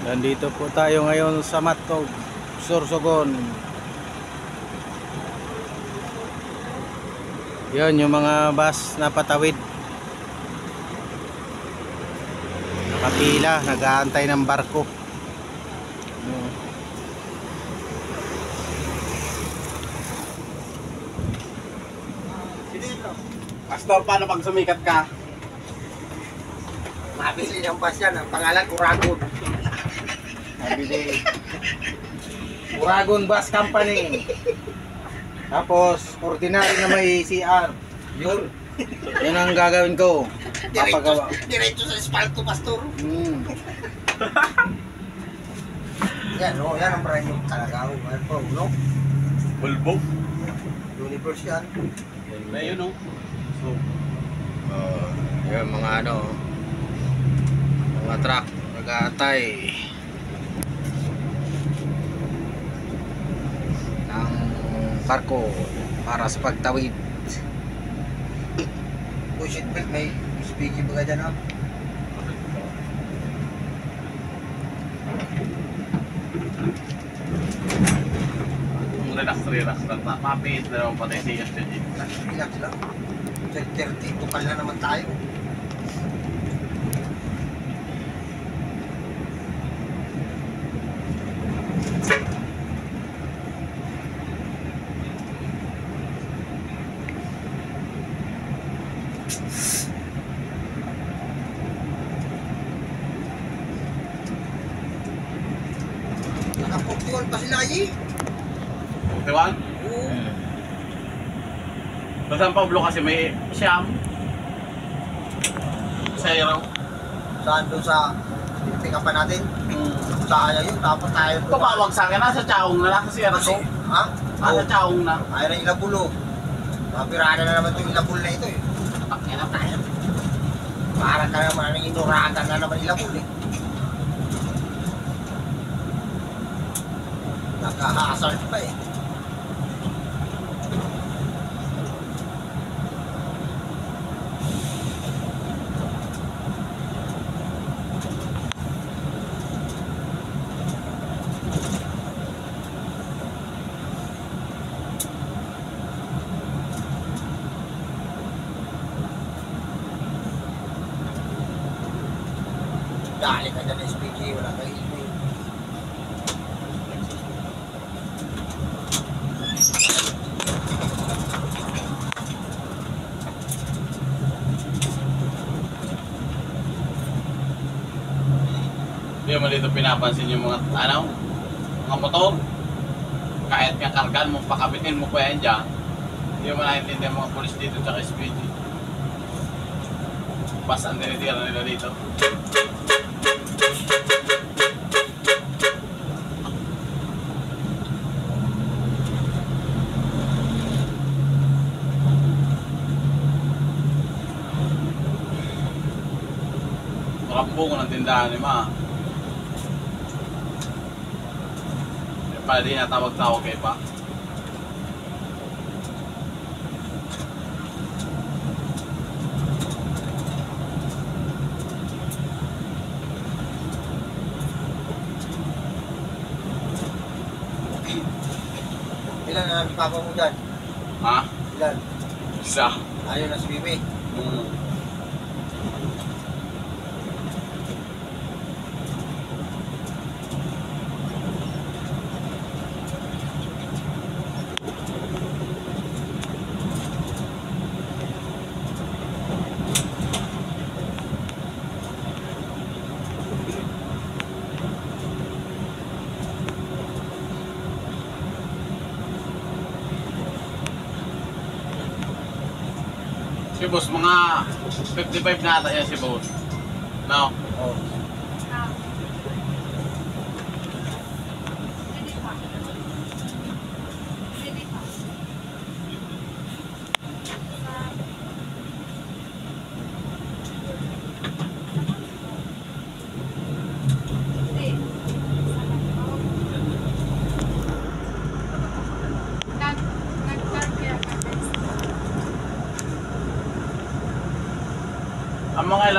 Nandito po tayo ngayon sa Matog, Sorsogon. Yan yung mga bus na patawid. Nakapila, nag-aantay ng barko. Pastor, paano pag sumikat ka? Mabili ng bus yan, ang pangalan Uragon. Nabili. Uragon Bus Company. Tapos, ordinary na may CR. Yun. Yan ang gagawin ko. Papagawa. Diretso sa espalto, Pastor. Yan, no? Yan ang brand new talaga. Ano po, no? Bulbog? Universe yan. Na yun, no? So, Yan mga mga truck nag-aantay ng barko para sa pagtawid. Bullshit belt, may speaking baga dyan, ha? relax lang. Mapit na naman patay siya STG. Relax lang. 30, tukal na naman tayo. Naka-41 pa sila, eh. Diwan? Oo. Sa San Pablo kasi may siyam. Sa Iraw. Saan doon sa pick pa natin? Saya yun, dapat tayo. Tumawag sa akin, nasa Chaong na, nasa Sierra Kasi, to. ha? Nasa Chaong na. Ayaw na ilabulo. Mapirada na naman itong ilabul na ito, eh. Pakyan na tayo. Parang ka naman ang inuragan na naman ilabul, eh. Nagkahasal pa, eh. Dali ka dyan, SPG, wala kayo email. Hindi mo dito pinapansin yung mga, mga motor. Kahit nga kargaan mo, pakabitin mo pa yan dyan. Hindi mo naintindihan mga polis dito tsaka SPG. Bas ang tinitira nila dito. Rambo ko ng tindahan ni Ma. Pala di natawag-tawag kay Pa. Ilan na papa mo dyan? Ha? Ilan? Isa. Ayaw na si Bibi. Si Boss, mga 55 na ata yan si Boss. No? Oh. Ang mga